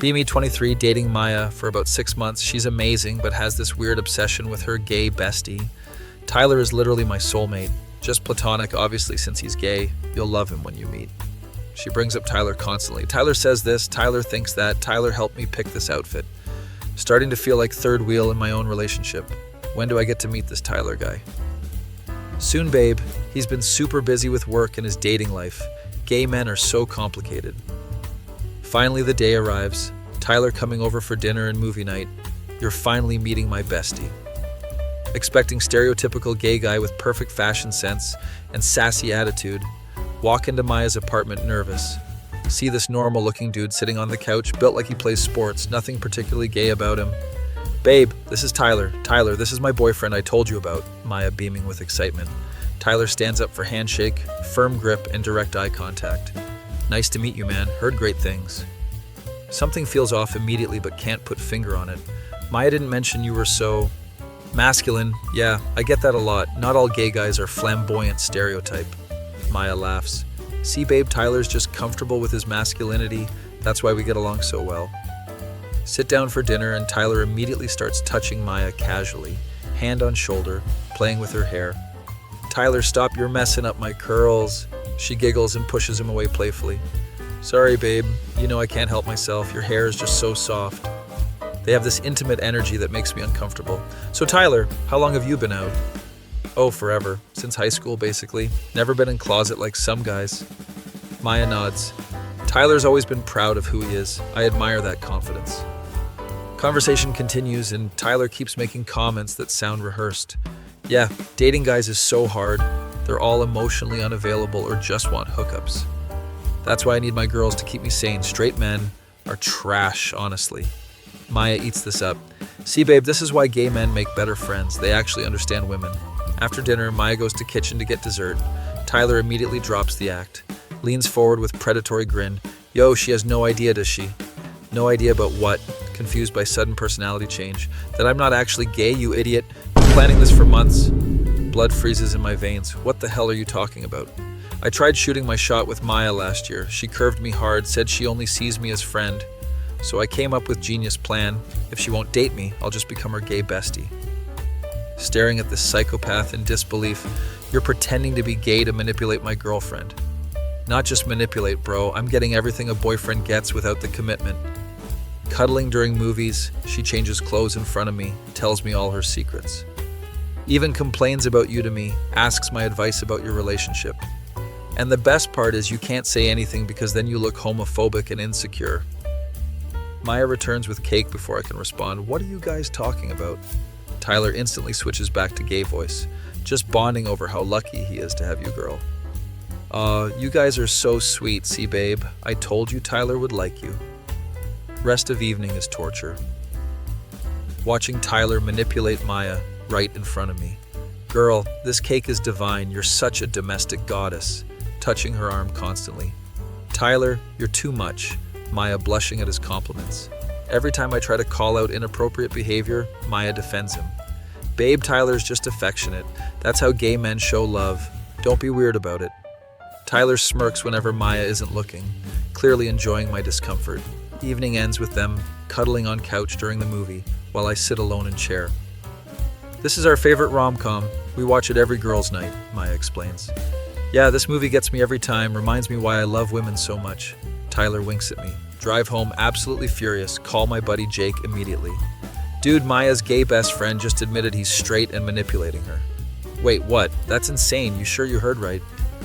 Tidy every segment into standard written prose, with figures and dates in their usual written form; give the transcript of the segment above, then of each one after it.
BME 23 dating Maya for about 6 months. She's amazing, but has this weird obsession with her gay bestie. Tyler is literally my soulmate. Just platonic, obviously, since he's gay. You'll love him when you meet. She brings up Tyler constantly. Tyler says this, Tyler thinks that, Tyler helped me pick this outfit. Starting to feel like third wheel in my own relationship. When do I get to meet this Tyler guy? Soon, babe. He's been super busy with work and his dating life. Gay men are so complicated. Finally, the day arrives. Tyler coming over for dinner and movie night. You're finally meeting my bestie. Expecting stereotypical gay guy with perfect fashion sense and sassy attitude. Walk into Maya's apartment nervous. See this normal-looking dude sitting on the couch, built like he plays sports, nothing particularly gay about him. Babe, this is Tyler. Tyler, this is my boyfriend I told you about. Maya beaming with excitement. Tyler stands up for handshake, firm grip, and direct eye contact. Nice to meet you, man. Heard great things. Something feels off immediately but can't put finger on it. Maya didn't mention you were so masculine. Yeah, I get that a lot. Not all gay guys are flamboyant stereotype. Maya laughs. See, babe, Tyler's just comfortable with his masculinity. That's why we get along so well. Sit down for dinner and Tyler immediately starts touching Maya casually, hand on shoulder, playing with her hair. Tyler, stop, you're messing up my curls. She giggles and pushes him away playfully. Sorry, babe. You know I can't help myself. Your hair is just so soft. They have this intimate energy that makes me uncomfortable. So Tyler, how long have you been out? Oh, forever. Since high school, basically. Never been in closet like some guys. Maya nods. Tyler's always been proud of who he is. I admire that confidence. Conversation continues and Tyler keeps making comments that sound rehearsed. Yeah, dating guys is so hard. They're all emotionally unavailable or just want hookups. That's why I need my girls to keep me sane. Straight men are trash, honestly. Maya eats this up. See, babe, this is why gay men make better friends. They actually understand women. After dinner, Maya goes to kitchen to get dessert. Tyler immediately drops the act. Leans forward with predatory grin. Yo, she has no idea, does she? No idea about what? Confused by sudden personality change. That I'm not actually gay, you idiot. Been planning this for months. Blood freezes in my veins. What the hell are you talking about? I tried shooting my shot with Maya last year. She curved me hard, said she only sees me as friend. So I came up with genius plan. If she won't date me, I'll just become her gay bestie. Staring at this psychopath in disbelief. You're pretending to be gay to manipulate my girlfriend. Not just manipulate, bro. I'm getting everything a boyfriend gets without the commitment. Cuddling during movies, she changes clothes in front of me, tells me all her secrets. Even complains about you to me, asks my advice about your relationship. And the best part is you can't say anything because then you look homophobic and insecure. Maya returns with cake before I can respond. What are you guys talking about? Tyler instantly switches back to gay voice, just bonding over how lucky he is to have you, girl. You guys are so sweet, see, babe. I told you Tyler would like you. Rest of evening is torture. Watching Tyler manipulate Maya right in front of me. Girl, this cake is divine. You're such a domestic goddess. Touching her arm constantly. Tyler, you're too much. Maya blushing at his compliments. Every time I try to call out inappropriate behavior, Maya defends him. Babe, Tyler's just affectionate. That's how gay men show love. Don't be weird about it. Tyler smirks whenever Maya isn't looking, clearly enjoying my discomfort. Evening ends with them cuddling on couch during the movie while I sit alone in chair. This is our favorite rom-com. We watch it every girls' night, Maya explains. Yeah, this movie gets me every time, reminds me why I love women so much. Tyler winks at me. Drive home absolutely furious, call my buddy Jake immediately. Dude, Maya's gay best friend just admitted he's straight and manipulating her. Wait, what? That's insane. You sure you heard right?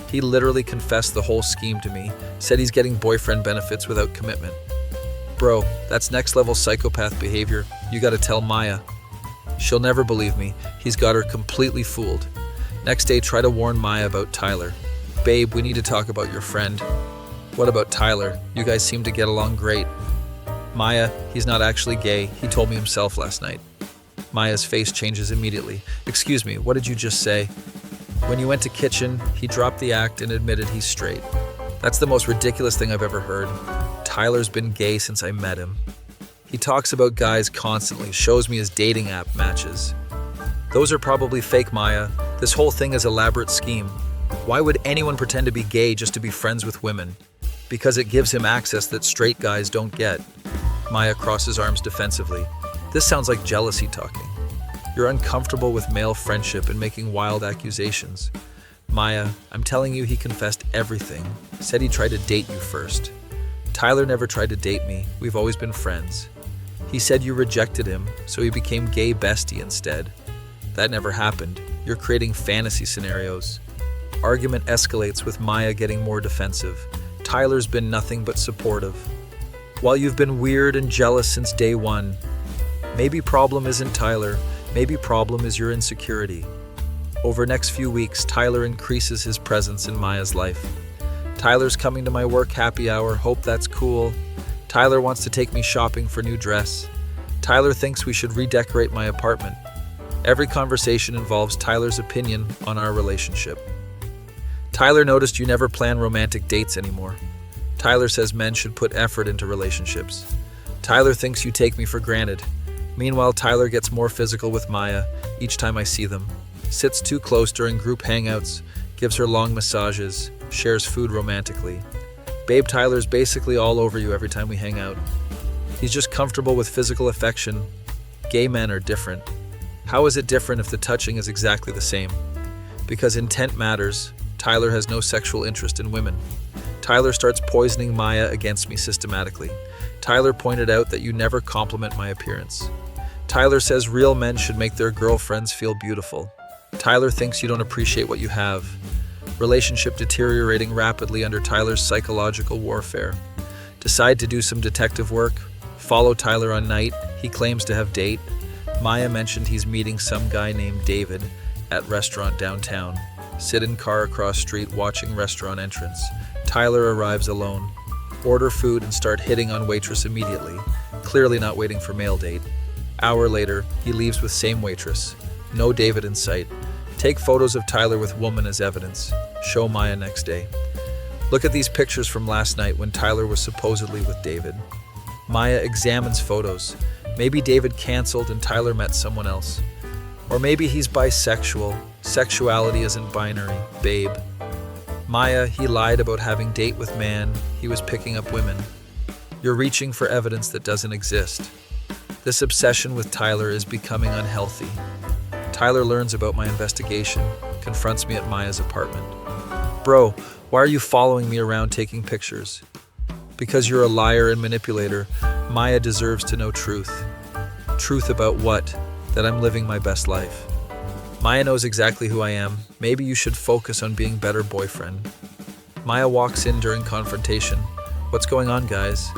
He literally confessed the whole scheme to me, said he's getting boyfriend benefits without commitment. Bro, that's next level psychopath behavior. You gotta tell Maya. She'll never believe me. He's got her completely fooled. Next day, try to warn Maya about Tyler. Babe, we need to talk about your friend. What about Tyler? You guys seem to get along great. Maya, he's not actually gay. He told me himself last night. Maya's face changes immediately. Excuse me, what did you just say? When you went to kitchen, he dropped the act and admitted he's straight. That's the most ridiculous thing I've ever heard. Tyler's been gay since I met him. He talks about guys constantly, shows me his dating app matches. Those are probably fake, Maya. This whole thing is an elaborate scheme. Why would anyone pretend to be gay just to be friends with women? Because it gives him access that straight guys don't get. Maya crosses arms defensively. This sounds like jealousy talking. You're uncomfortable with male friendship and making wild accusations. Maya, I'm telling you he confessed everything. Said he tried to date you first. Tyler never tried to date me. We've always been friends. He said you rejected him, so he became gay bestie instead. That never happened. You're creating fantasy scenarios. Argument escalates with Maya getting more defensive. Tyler's been nothing but supportive. While you've been weird and jealous since day one, maybe problem isn't Tyler, maybe problem is your insecurity. Over next few weeks, Tyler increases his presence in Maya's life. Tyler's coming to my work happy hour, hope that's cool. Tyler wants to take me shopping for new dress. Tyler thinks we should redecorate my apartment. Every conversation involves Tyler's opinion on our relationship. Tyler noticed you never plan romantic dates anymore. Tyler says men should put effort into relationships. Tyler thinks you take me for granted. Meanwhile, Tyler gets more physical with Maya each time I see them. Sits too close during group hangouts, gives her long massages, shares food romantically. Babe Tyler's basically all over you every time we hang out. He's just comfortable with physical affection. Gay men are different. How is it different if the touching is exactly the same? Because intent matters. Tyler has no sexual interest in women. Tyler starts poisoning Maya against me systematically. Tyler pointed out that you never compliment my appearance. Tyler says real men should make their girlfriends feel beautiful. Tyler thinks you don't appreciate what you have. Relationship deteriorating rapidly under Tyler's psychological warfare. Decide to do some detective work. Follow Tyler on night. He claims to have date. Maya mentioned he's meeting some guy named David at restaurant downtown. Sit in car across street watching restaurant entrance. Tyler arrives alone. Order food and start hitting on waitress immediately. Clearly not waiting for male date. Hour later, he leaves with same waitress. No David in sight. Take photos of Tyler with woman as evidence. Show Maya next day. Look at these pictures from last night when Tyler was supposedly with David. Maya examines photos. Maybe David canceled and Tyler met someone else. Or maybe he's bisexual. Sexuality isn't binary, babe. Maya, he lied about having date with man. He was picking up women. You're reaching for evidence that doesn't exist. This obsession with Tyler is becoming unhealthy. Tyler learns about my investigation, confronts me at Maya's apartment. Bro, why are you following me around taking pictures? Because you're a liar and manipulator, Maya deserves to know truth. Truth about what? That I'm living my best life. Maya knows exactly who I am. Maybe you should focus on being better boyfriend. Maya walks in during confrontation. What's going on, guys?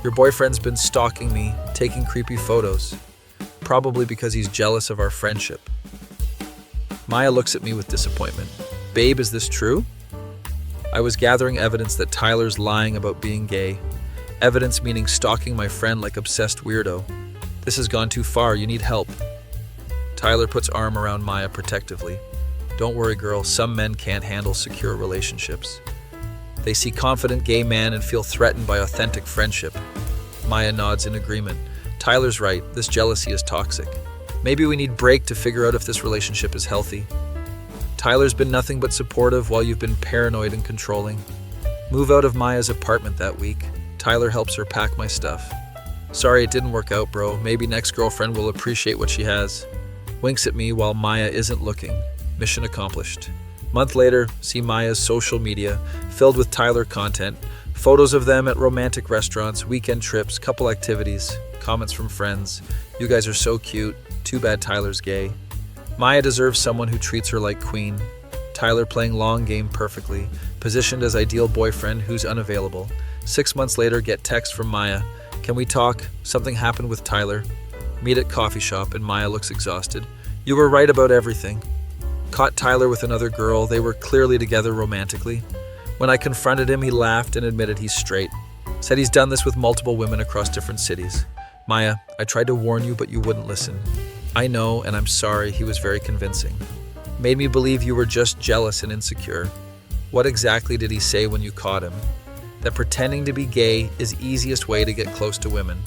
Your boyfriend's been stalking me, taking creepy photos. Probably because he's jealous of our friendship. Maya looks at me with disappointment. Babe, is this true? I was gathering evidence that Tyler's lying about being gay. Evidence meaning stalking my friend like obsessed weirdo. This has gone too far, you need help. Tyler puts arm around Maya protectively. Don't worry, girl, some men can't handle secure relationships. They see confident gay man and feel threatened by authentic friendship. Maya nods in agreement. Tyler's right, this jealousy is toxic. Maybe we need break to figure out if this relationship is healthy. Tyler's been nothing but supportive while you've been paranoid and controlling. Move out of Maya's apartment that week. Tyler helps her pack my stuff. Sorry it didn't work out, bro. Maybe next girlfriend will appreciate what she has. Winks at me while Maya isn't looking. Mission accomplished. Month later, see Maya's social media, filled with Tyler content, photos of them at romantic restaurants, weekend trips, couple activities, comments from friends. You guys are so cute. Too bad Tyler's gay. Maya deserves someone who treats her like queen. Tyler playing long game perfectly, positioned as ideal boyfriend who's unavailable. 6 months later, get text from Maya. Can we talk? Something happened with Tyler. Meet at coffee shop and Maya looks exhausted. You were right about everything. Caught Tyler with another girl. They were clearly together romantically. When I confronted him, he laughed and admitted he's straight. Said he's done this with multiple women across different cities. Maya, I tried to warn you, but you wouldn't listen. I know, and I'm sorry, he was very convincing. Made me believe you were just jealous and insecure. What exactly did he say when you caught him? That pretending to be gay is easiest way to get close to women.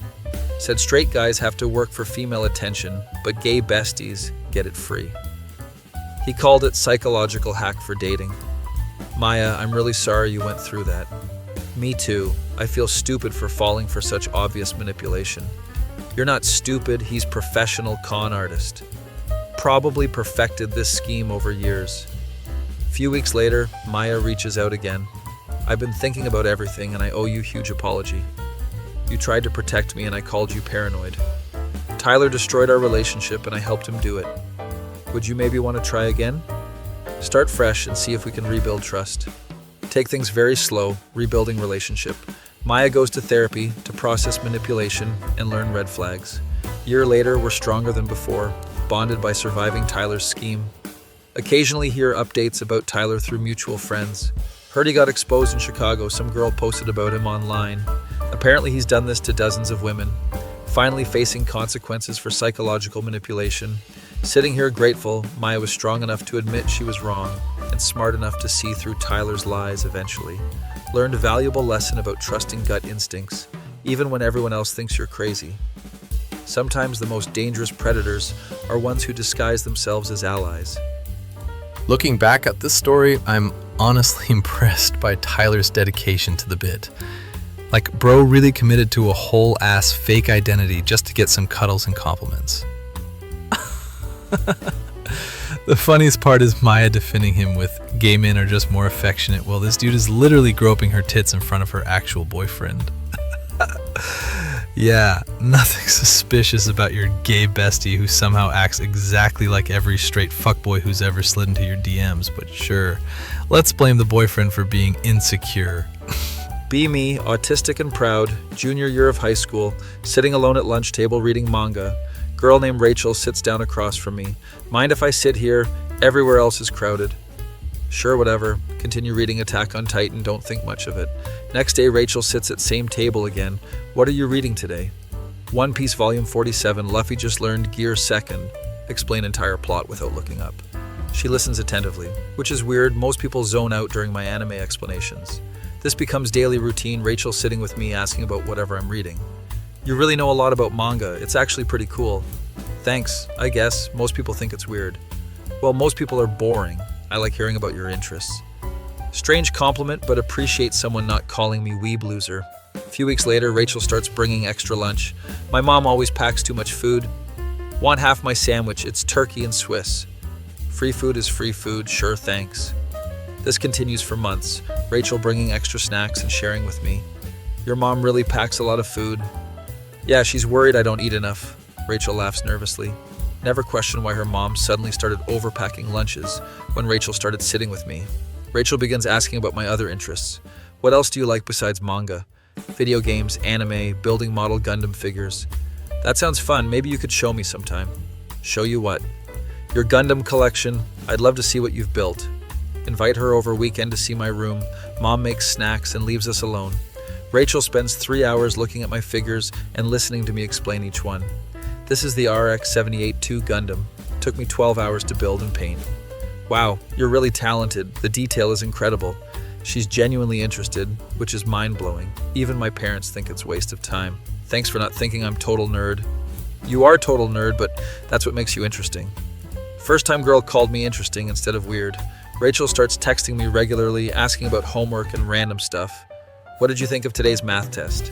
Said straight guys have to work for female attention, but gay besties get it free. He called it psychological hack for dating. Maya, I'm really sorry you went through that. Me too. I feel stupid for falling for such obvious manipulation. You're not stupid, he's professional con artist. Probably perfected this scheme over years. A few weeks later, Maya reaches out again. I've been thinking about everything and I owe you a huge apology. You tried to protect me and I called you paranoid. Tyler destroyed our relationship and I helped him do it. Would you maybe want to try again? Start fresh and see if we can rebuild trust. Take things very slow, rebuilding relationship. Maya goes to therapy to process manipulation and learn red flags. A year later, we're stronger than before, bonded by surviving Tyler's scheme. Occasionally hear updates about Tyler through mutual friends. Heard he got exposed in Chicago, some girl posted about him online. Apparently he's done this to dozens of women. Finally facing consequences for psychological manipulation. Sitting here grateful, Maya was strong enough to admit she was wrong and smart enough to see through Tyler's lies eventually. Learned a valuable lesson about trusting gut instincts, even when everyone else thinks you're crazy. Sometimes the most dangerous predators are ones who disguise themselves as allies. Looking back at this story, I'm honestly impressed by Tyler's dedication to the bit. Like, bro really committed to a whole-ass fake identity just to get some cuddles and compliments. The funniest part is Maya defending him with gay men are just more affectionate. Well, this dude is literally groping her tits in front of her actual boyfriend. Yeah, nothing suspicious about your gay bestie who somehow acts exactly like every straight fuckboy who's ever slid into your DMs, but sure, let's blame the boyfriend for being insecure. Be me, autistic and proud, junior year of high school, sitting alone at lunch table reading manga. Girl named Rachel sits down across from me. Mind if I sit here? Everywhere else is crowded. Sure, whatever. Continue reading Attack on Titan, don't think much of it. Next day, Rachel sits at same table again. What are you reading today? One Piece Volume 47, Luffy just learned Gear Second. Explain entire plot without looking up. She listens attentively, which is weird. Most people zone out during my anime explanations. This becomes daily routine, Rachel sitting with me asking about whatever I'm reading. You really know a lot about manga. It's actually pretty cool. Thanks, I guess. Most people think it's weird. Well, most people are boring. I like hearing about your interests. Strange compliment, but appreciate someone not calling me weeb loser. A few weeks later, Rachel starts bringing extra lunch. My mom always packs too much food. Want half my sandwich, it's turkey and Swiss. Free food is free food, sure thanks. This continues for months, Rachel bringing extra snacks and sharing with me. Your mom really packs a lot of food. Yeah, she's worried I don't eat enough. Rachel laughs nervously. Never questioned why her mom suddenly started overpacking lunches when Rachel started sitting with me. Rachel begins asking about my other interests. What else do you like besides manga? Video games, anime, building model Gundam figures. That sounds fun. Maybe you could show me sometime. Show you what? Your Gundam collection. I'd love to see what you've built. Invite her over weekend to see my room. Mom makes snacks and leaves us alone. Rachel spends 3 hours looking at my figures and listening to me explain each one. This is the RX-78-2 Gundam. Took me 12 hours to build and paint. Wow, you're really talented. The detail is incredible. She's genuinely interested, which is mind-blowing. Even my parents think it's a waste of time. Thanks for not thinking I'm total nerd. You are total nerd, but that's what makes you interesting. First-time girl called me interesting instead of weird. Rachel starts texting me regularly, asking about homework and random stuff. What did you think of today's math test?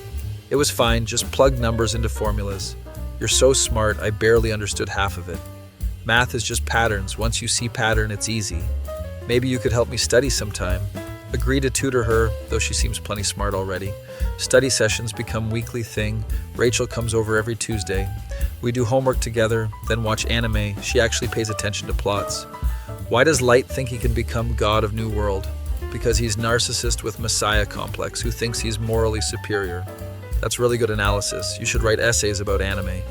It was fine, just plugged numbers into formulas. You're so smart, I barely understood half of it. Math is just patterns. Once you see pattern, it's easy. Maybe you could help me study sometime. Agree to tutor her, though she seems plenty smart already. Study sessions become weekly thing. Rachel comes over every Tuesday. We do homework together, then watch anime. She actually pays attention to plots. Why does Light think he can become God of New World? Because he's narcissist with Messiah complex who thinks he's morally superior. That's really good analysis. You should write essays about anime.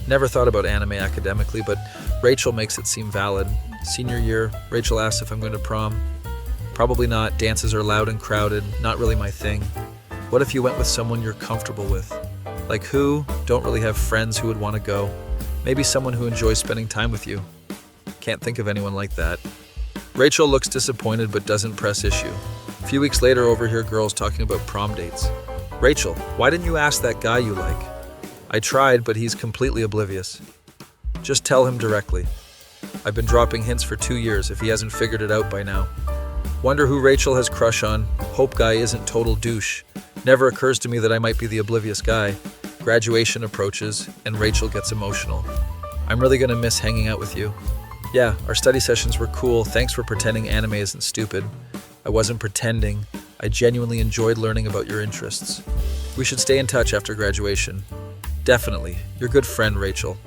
Never thought about anime academically, but Rachel makes it seem valid. Senior year, Rachel asks if I'm going to prom. Probably not. Dances are loud and crowded. Not really my thing. What if you went with someone you're comfortable with? Like who? Don't really have friends who would want to go. Maybe someone who enjoys spending time with you. Can't think of anyone like that. Rachel looks disappointed but doesn't press issue. A few weeks later, overhear girls talking about prom dates. Rachel, why didn't you ask that guy you like? I tried, but he's completely oblivious. Just tell him directly. I've been dropping hints for 2 years if he hasn't figured it out by now. Wonder who Rachel has crush on. Hope guy isn't total douche. Never occurs to me that I might be the oblivious guy. Graduation approaches, and Rachel gets emotional. I'm really gonna miss hanging out with you. Yeah, our study sessions were cool. Thanks for pretending anime isn't stupid. I wasn't pretending. I genuinely enjoyed learning about your interests. We should stay in touch after graduation. Definitely. Your good friend, Rachel.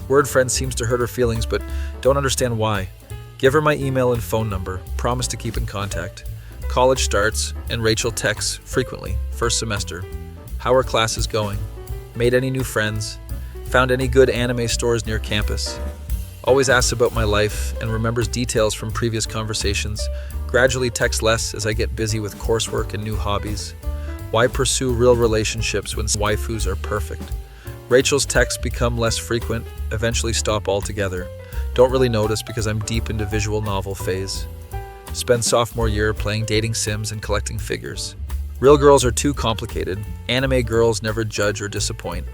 Word friend seems to hurt her feelings, but don't understand why. Give her my email and phone number. Promise to keep in contact. College starts, and Rachel texts frequently. First semester. How are classes going? Made any new friends? Found any good anime stores near campus? Always asks about my life and remembers details from previous conversations. Gradually texts less as I get busy with coursework and new hobbies. Why pursue real relationships when waifus are perfect? Rachel's texts become less frequent, eventually stop altogether. Don't really notice because I'm deep into visual novel phase. Spend sophomore year playing dating sims and collecting figures. Real girls are too complicated. Anime girls never judge or disappoint.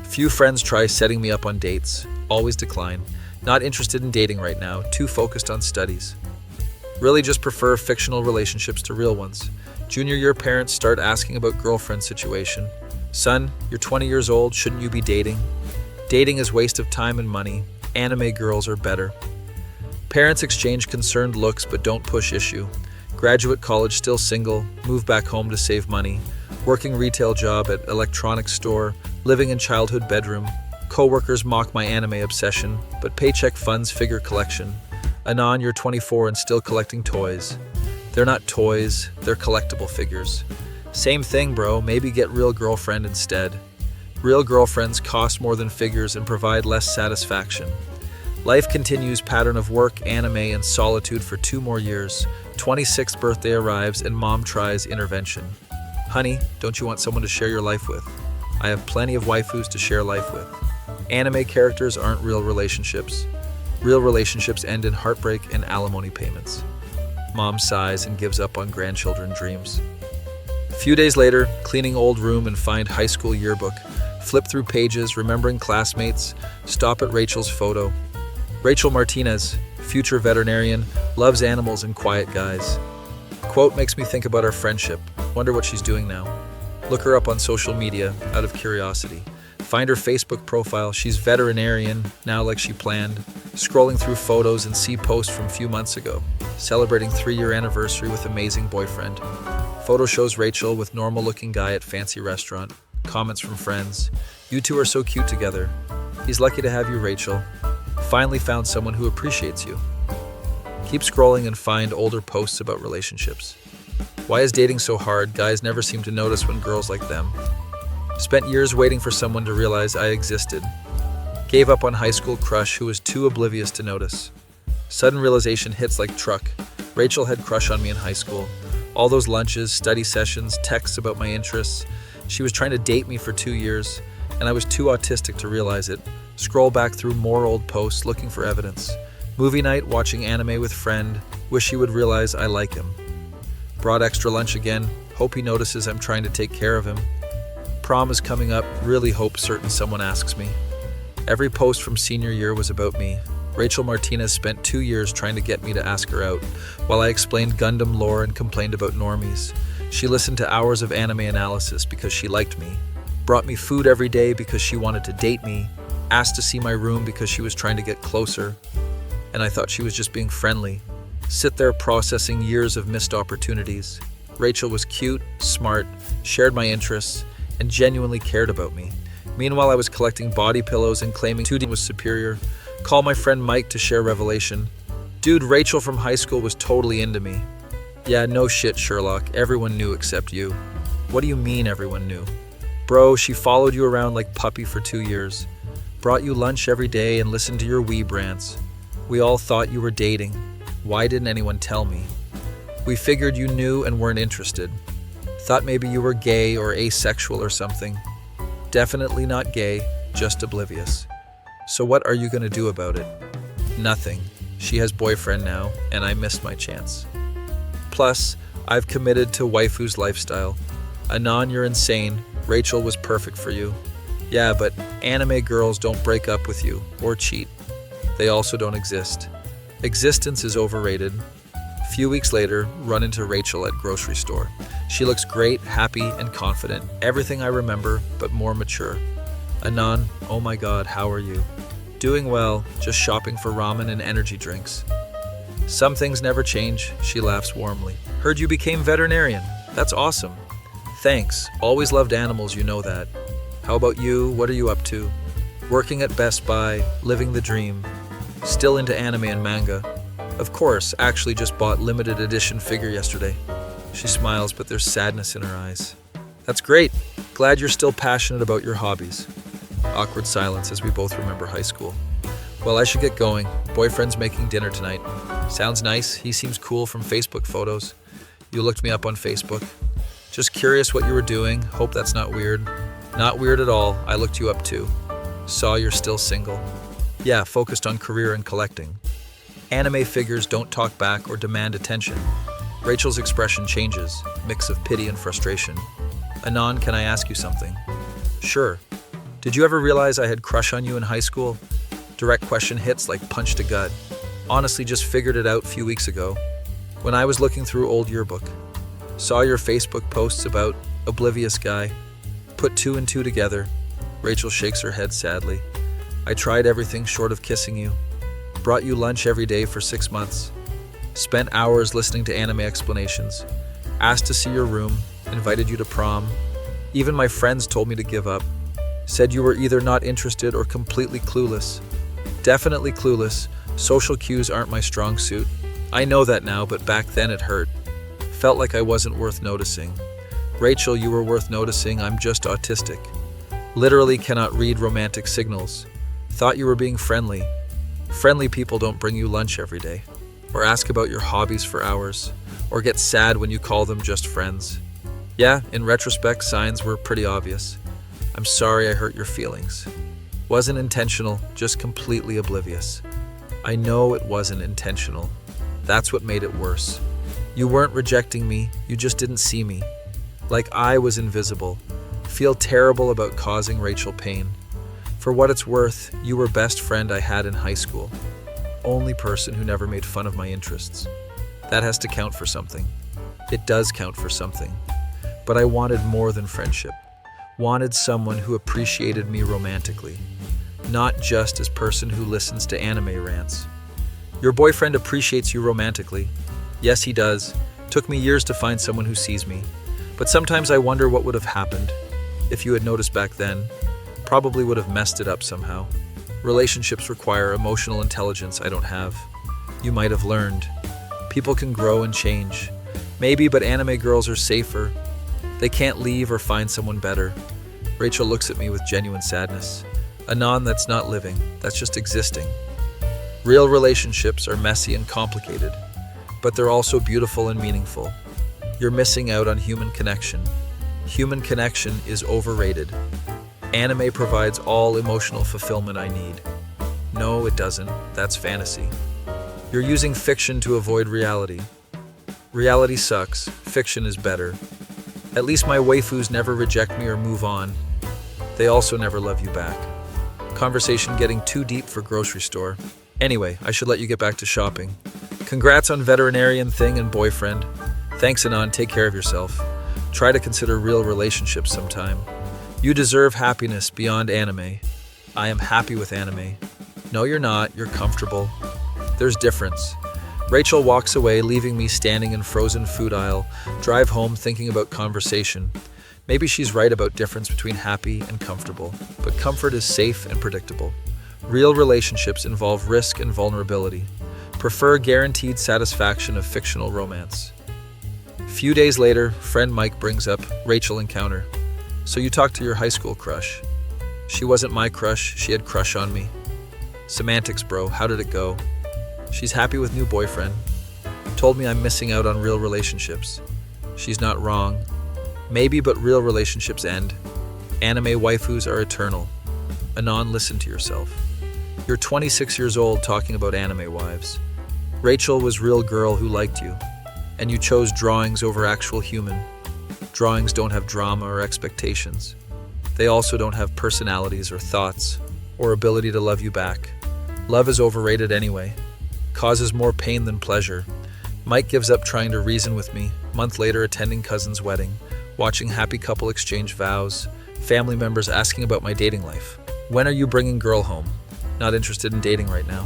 Few friends try setting me up on dates. Always decline. Not interested in dating right now. Too focused on studies. Really just prefer fictional relationships to real ones. Junior year parents start asking about girlfriend situation. Son, you're 20 years old. Shouldn't you be dating? Dating is waste of time and money. Anime girls are better. Parents exchange concerned looks but don't push issue. Graduate college still single, move back home to save money. Working retail job at electronics store, living in childhood bedroom. Coworkers mock my anime obsession, but paycheck funds figure collection. Anon, you're 24 and still collecting toys. They're not toys, they're collectible figures. Same thing, bro, maybe get real girlfriend instead. Real girlfriends cost more than figures and provide less satisfaction. Life continues pattern of work, anime, and solitude for 2 more years. 26th birthday arrives and mom tries intervention. Honey, don't you want someone to share your life with? I have plenty of waifus to share life with. Anime characters aren't real relationships. Real relationships end in heartbreak and alimony payments. Mom sighs and gives up on grandchildren dreams. A few days later, cleaning old room and find high school yearbook. Flip through pages, remembering classmates. Stop at Rachel's photo. Rachel Martinez, future veterinarian, loves animals and quiet guys. Quote makes me think about our friendship. Wonder what she's doing now. Look her up on social media, out of curiosity. Find her Facebook profile. She's veterinarian, now like she planned. Scrolling through photos and see posts from a few months ago. Celebrating 3-year anniversary with amazing boyfriend. Photo shows Rachel with normal looking guy at fancy restaurant. Comments from friends. You two are so cute together. He's lucky to have you, Rachel. Finally found someone who appreciates you. Keep scrolling and find older posts about relationships. Why is dating so hard? Guys never seem to notice when girls like them. Spent years waiting for someone to realize I existed. Gave up on high school crush who was too oblivious to notice. Sudden realization hits like truck. Rachel had crush on me in high school. All those lunches, study sessions, texts about my interests. She was trying to date me for 2 years, and I was too autistic to realize it. Scroll back through more old posts looking for evidence. Movie night, watching anime with friend. Wish he would realize I like him. Brought extra lunch again. Hope he notices I'm trying to take care of him. Prom is coming up. Really hope certain someone asks me. Every post from senior year was about me. Rachel Martinez spent 2 years trying to get me to ask her out, while I explained Gundam lore and complained about normies. She listened to hours of anime analysis because she liked me. Brought me food every day because she wanted to date me. Asked to see my room because she was trying to get closer. And I thought she was just being friendly. Sit there processing years of missed opportunities. Rachel was cute, smart, shared my interests, and genuinely cared about me. Meanwhile, I was collecting body pillows and claiming 2D was superior. Call my friend Mike to share revelation. Dude, Rachel from high school was totally into me. Yeah, no shit, Sherlock. Everyone knew except you. What do you mean everyone knew? Bro, she followed you around like puppy for 2 years. Brought you lunch every day and listened to your weeb rants. We all thought you were dating. Why didn't anyone tell me? We figured you knew and weren't interested. Thought maybe you were gay or asexual or something. Definitely not gay, just oblivious. So what are you gonna do about it? Nothing. She has boyfriend now, and I missed my chance. Plus, I've committed to waifu's lifestyle. Anon, you're insane. Rachel was perfect for you. Yeah, but anime girls don't break up with you or cheat. They also don't exist. Existence is overrated. Few weeks later, run into Rachel at grocery store. She looks great, happy, and confident. Everything I remember, but more mature. Anon, oh my god, how are you? Doing well, just shopping for ramen and energy drinks. Some things never change, she laughs warmly. Heard you became veterinarian. That's awesome. Thanks, always loved animals, you know that. How about you? What are you up to? Working at Best Buy, living the dream. Still into anime and manga. Of course, actually just bought limited edition figure yesterday. She smiles, but there's sadness in her eyes. That's great. Glad you're still passionate about your hobbies. Awkward silence as we both remember high school. Well, I should get going. Boyfriend's making dinner tonight. Sounds nice. He seems cool from Facebook photos. You looked me up on Facebook. Just curious what you were doing. Hope that's not weird. Not weird at all. I looked you up too. Saw you're still single. Yeah, focused on career and collecting. Anime figures don't talk back or demand attention. Rachel's expression changes, mix of pity and frustration. Anon, can I ask you something? Sure. Did you ever realize I had crush on you in high school? Direct question hits like punch to gut. Honestly, just figured it out a few weeks ago. When I was looking through old yearbook. Saw your Facebook posts about oblivious guy. Put two and two together. Rachel shakes her head sadly. I tried everything short of kissing you. Brought you lunch every day for 6 months. Spent hours listening to anime explanations. Asked to see your room. Invited you to prom. Even my friends told me to give up. Said you were either not interested or completely clueless. Definitely clueless. Social cues aren't my strong suit. I know that now, but back then it hurt. Felt like I wasn't worth noticing. Rachel, you were worth noticing. I'm just autistic. Literally cannot read romantic signals. Thought you were being friendly. Friendly people don't bring you lunch every day, or ask about your hobbies for hours, or get sad when you call them just friends. Yeah, in retrospect, signs were pretty obvious. I'm sorry I hurt your feelings. Wasn't intentional, just completely oblivious. I know it wasn't intentional. That's what made it worse. You weren't rejecting me, you just didn't see me. Like I was invisible. Feel terrible about causing Rachel pain. For what it's worth, you were best friend I had in high school. Only person who never made fun of my interests. That has to count for something. It does count for something. But I wanted more than friendship. Wanted someone who appreciated me romantically. Not just as person who listens to anime rants. Your boyfriend appreciates you romantically. Yes, he does. Took me years to find someone who sees me. But sometimes I wonder what would have happened if you had noticed back then. Probably would have messed it up somehow. Relationships require emotional intelligence I don't have. You might have learned. People can grow and change. Maybe, but anime girls are safer. They can't leave or find someone better. Rachel looks at me with genuine sadness. Anon, that's not living. That's just existing. Real relationships are messy and complicated, but they're also beautiful and meaningful. You're missing out on human connection. Human connection is overrated. Anime provides all emotional fulfillment I need. No, it doesn't. That's fantasy. You're using fiction to avoid reality. Reality sucks. Fiction is better. At least my waifus never reject me or move on. They also never love you back. Conversation getting too deep for grocery store. Anyway, I should let you get back to shopping. Congrats on veterinarian thing and boyfriend. Thanks, Anon. Take care of yourself. Try to consider real relationships sometime. You deserve happiness beyond anime. I am happy with anime. No, you're not. You're comfortable. There's difference. Rachel walks away, leaving me standing in frozen food aisle, drive home thinking about conversation. Maybe she's right about difference between happy and comfortable, but comfort is safe and predictable. Real relationships involve risk and vulnerability. Prefer guaranteed satisfaction of fictional romance. Few days later, friend Mike brings up Rachel encounter. So you talked to your high school crush. She wasn't my crush, she had crush on me. Semantics, bro, how did it go? She's happy with new boyfriend. Told me I'm missing out on real relationships. She's not wrong. Maybe, but real relationships end. Anime waifus are eternal. Anon, listen to yourself. You're 26 years old talking about anime wives. Rachel was real girl who liked you. And you chose drawings over actual human. Drawings don't have drama or expectations. They also don't have personalities or thoughts, or ability to love you back. Love is overrated anyway. Causes more pain than pleasure. Mike gives up trying to reason with me, month later attending cousin's wedding, watching happy couple exchange vows, family members asking about my dating life. When are you bringing girl home? Not interested in dating right now.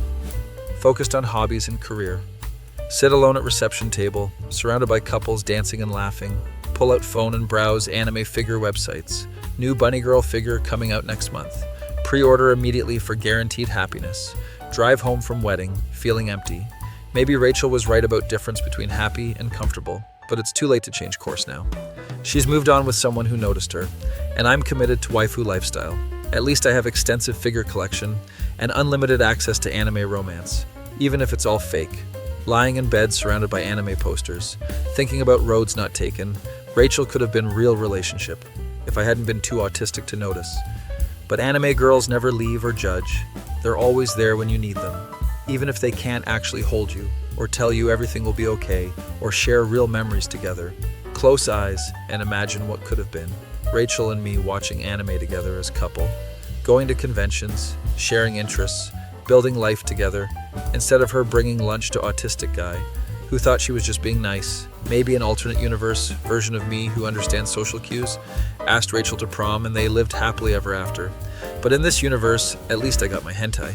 Focused on hobbies and career. Sit alone at reception table, surrounded by couples dancing and laughing. Pull out phone and browse anime figure websites. New bunny girl figure coming out next month. Pre-order immediately for guaranteed happiness. Drive home from wedding, feeling empty. Maybe Rachel was right about difference between happy and comfortable, but it's too late to change course now. She's moved on with someone who noticed her, and I'm committed to waifu lifestyle. At least I have extensive figure collection and unlimited access to anime romance, even if it's all fake. Lying in bed surrounded by anime posters, thinking about roads not taken, Rachel could have been real relationship, if I hadn't been too autistic to notice. But anime girls never leave or judge. They're always there when you need them, even if they can't actually hold you, or tell you everything will be okay, or share real memories together. Close eyes and imagine what could have been. Rachel and me watching anime together as couple, going to conventions, sharing interests, building life together, instead of her bringing lunch to autistic guy, who thought she was just being nice. Maybe an alternate universe version of me who understands social cues, asked Rachel to prom and they lived happily ever after. But in this universe, at least I got my hentai.